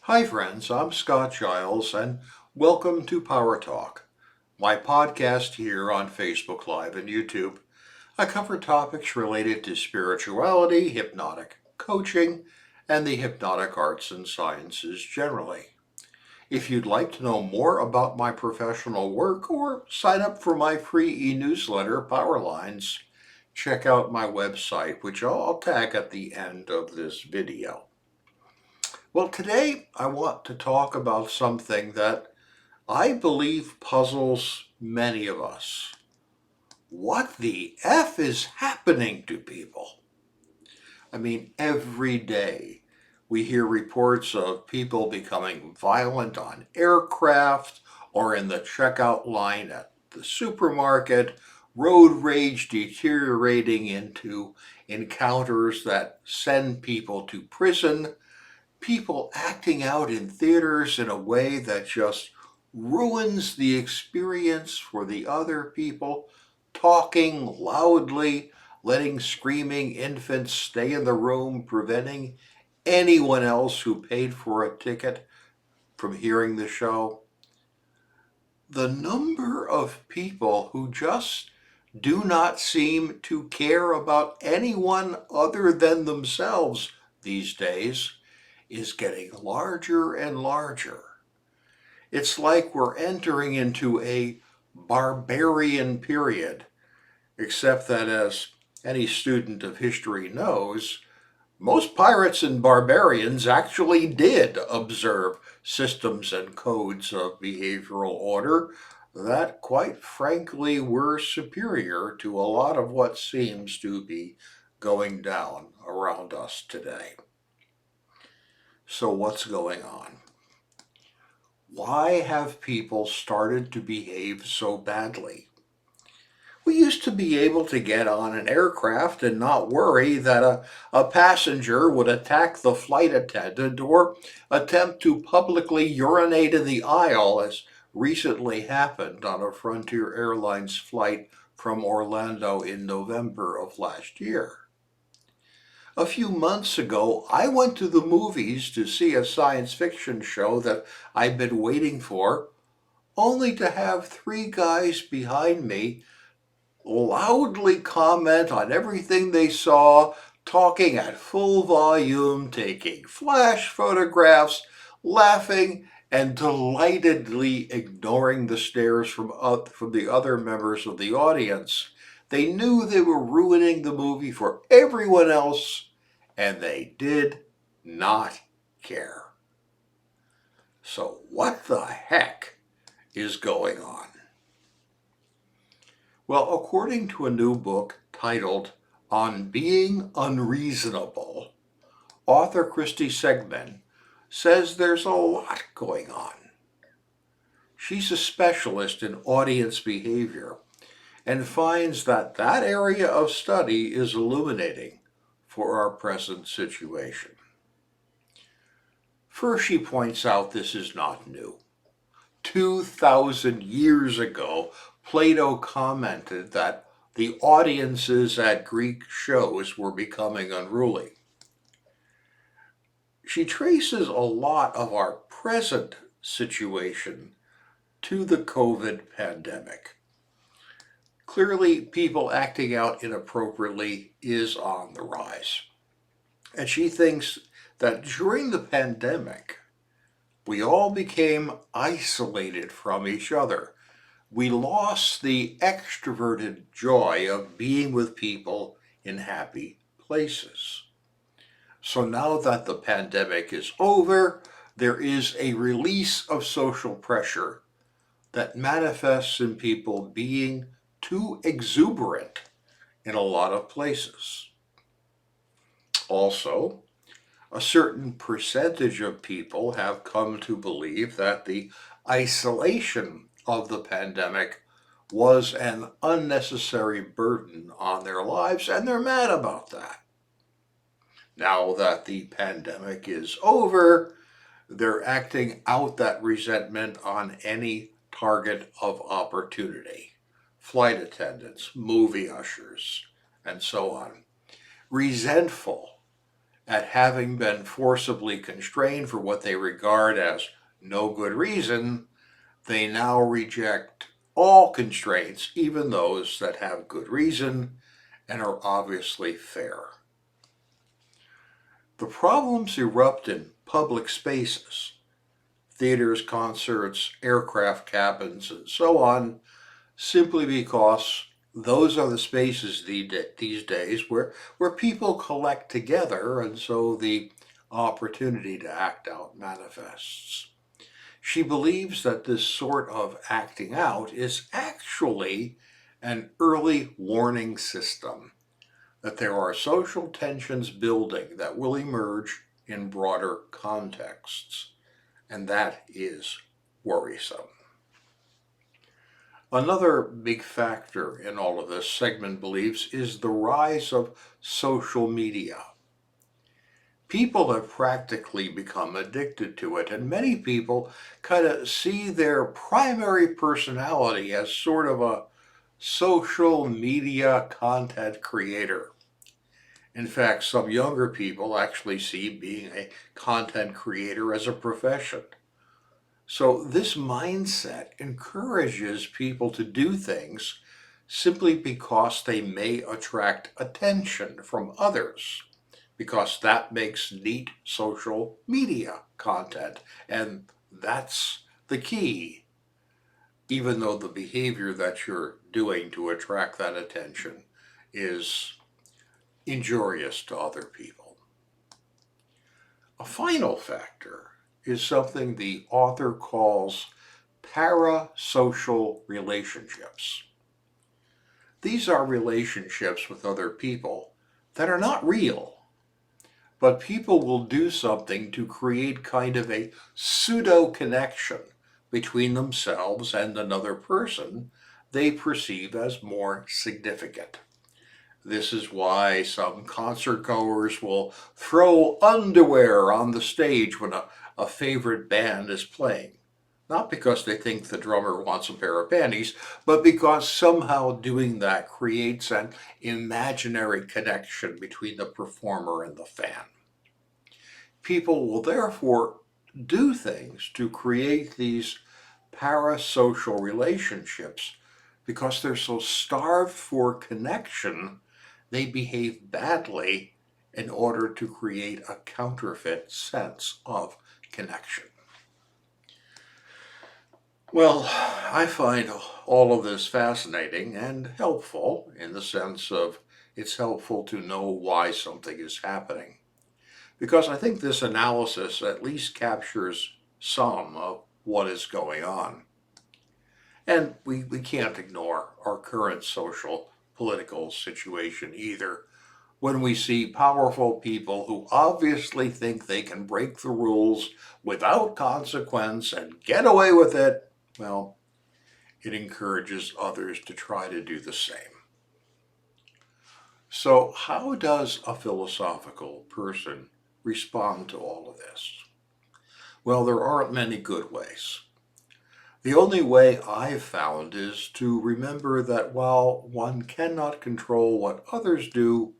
Hi friends, I'm Scott Giles and welcome to Power Talk, my podcast here on Facebook Live and YouTube. I cover topics related to spirituality, hypnotic coaching, and the hypnotic arts and sciences generally. If you'd like to know more about my professional work or sign up for my free e-newsletter, Power Lines, check out my website, which I'll tag at the end of this video. Well, today I want to talk about something that I believe puzzles many of us. What the F is happening to people? Every day we hear reports of people becoming violent on aircraft or in the checkout line at the supermarket, road rage deteriorating into encounters that send people to prison, people acting out in theaters in a way that just ruins the experience for the other people, talking loudly, letting screaming infants stay in the room, preventing anyone else who paid for a ticket from hearing the show. The number of people who just do not seem to care about anyone other than themselves these days is getting larger and larger. It's like we're entering into a barbarian period, except that, as any student of history knows, most pirates and barbarians actually did observe systems and codes of behavioral order that, quite frankly, were superior to a lot of what seems to be going down around us today. So, what's going on? Why have people started to behave so badly? We used to be able to get on an aircraft and not worry that a passenger would attack the flight attendant or attempt to publicly urinate in the aisle, as recently happened on a Frontier Airlines flight from Orlando in November of last year. A few months ago, I went to the movies to see a science fiction show that I'd been waiting for, only to have three guys behind me loudly comment on everything they saw, talking at full volume, taking flash photographs, laughing, and delightedly ignoring the stares from the other members of the audience. They knew they were ruining the movie for everyone else, and they did not care. So what the heck is going on? Well, according to a new book titled On Being Unreasonable, author Christy Segman says there's a lot going on. She's a specialist in audience behavior and finds that that area of study is illuminating for our present situation. First, she points out this is not new. 2,000 years ago, Plato commented that the audiences at Greek shows were becoming unruly. She traces a lot of our present situation to the COVID pandemic. Clearly, people acting out inappropriately is on the rise. And she thinks that during the pandemic, we all became isolated from each other. We lost the extroverted joy of being with people in happy places. So now that the pandemic is over, there is a release of social pressure that manifests in people being too exuberant in a lot of places. Also, a certain percentage of people have come to believe that the isolation of the pandemic was an unnecessary burden on their lives, and they're mad about that. Now that the pandemic is over, they're acting out that resentment on any target of opportunity. Flight attendants, movie ushers, and so on. Resentful at having been forcibly constrained for what they regard as no good reason, they now reject all constraints, even those that have good reason and are obviously fair. The problems erupt in public spaces, theaters, concerts, aircraft cabins, and so on, simply because those are the spaces these days where people collect together, and so the opportunity to act out manifests. She believes that this sort of acting out is actually an early warning system, that there are social tensions building that will emerge in broader contexts, and that is worrisome. Another big factor in all of this, Segment believes, is the rise of social media. People have practically become addicted to it, and many people kind of see their primary personality as sort of a social media content creator. In fact, some younger people actually see being a content creator as a profession. So this mindset encourages people to do things simply because they may attract attention from others, because that makes neat social media content. And that's the key, even though the behavior that you're doing to attract that attention is injurious to other people. A final factor is something the author calls parasocial relationships. These are relationships with other people that are not real, but people will do something to create kind of a pseudo connection between themselves and another person they perceive as more significant. This is why some concert goers will throw underwear on the stage when a favorite band is playing. Not because they think the drummer wants a pair of panties, but because somehow doing that creates an imaginary connection between the performer and the fan. People will therefore do things to create these parasocial relationships because they're so starved for connection, they behave badly in order to create a counterfeit sense of connection. Well, I find all of this fascinating and helpful in the sense of it's helpful to know why something is happening. Because I think this analysis at least captures some of what is going on. And we can't ignore our current social, political situation either. When we see powerful people who obviously think they can break the rules without consequence and get away with it, well, it encourages others to try to do the same. So, how does a philosophical person respond to all of this? Well, there aren't many good ways. The only way I've found is to remember that while one cannot control what others do,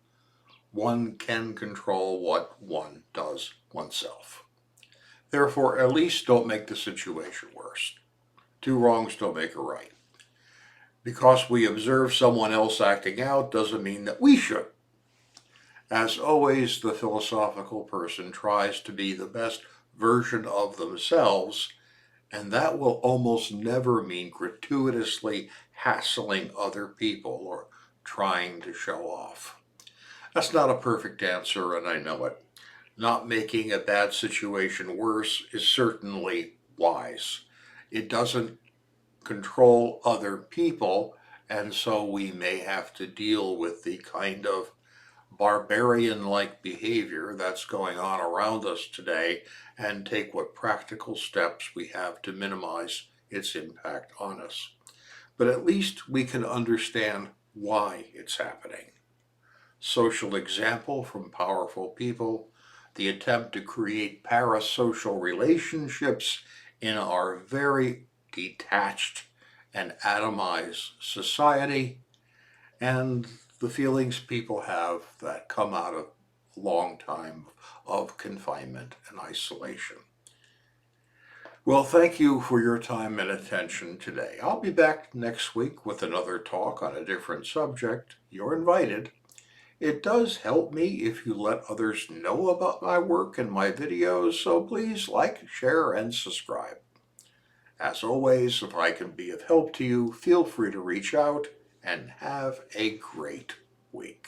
one can control what one does oneself. Therefore, at least don't make the situation worse. Two wrongs don't make a right. Because we observe someone else acting out doesn't mean that we should. As always, the philosophical person tries to be the best version of themselves, and that will almost never mean gratuitously hassling other people or trying to show off. That's not a perfect answer, and I know it. Not making a bad situation worse is certainly wise. It doesn't control other people, and so we may have to deal with the kind of barbarian-like behavior that's going on around us today and take what practical steps we have to minimize its impact on us. But at least we can understand why it's happening. Social example from powerful people, the attempt to create parasocial relationships in our very detached and atomized society, and the feelings people have that come out of long time of confinement and isolation. Well, thank you for your time and attention today. I'll be back next week with another talk on a different subject. You're invited. It does help me if you let others know about my work and my videos, so please like, share, and subscribe. As always, if I can be of help to you, feel free to reach out and have a great week.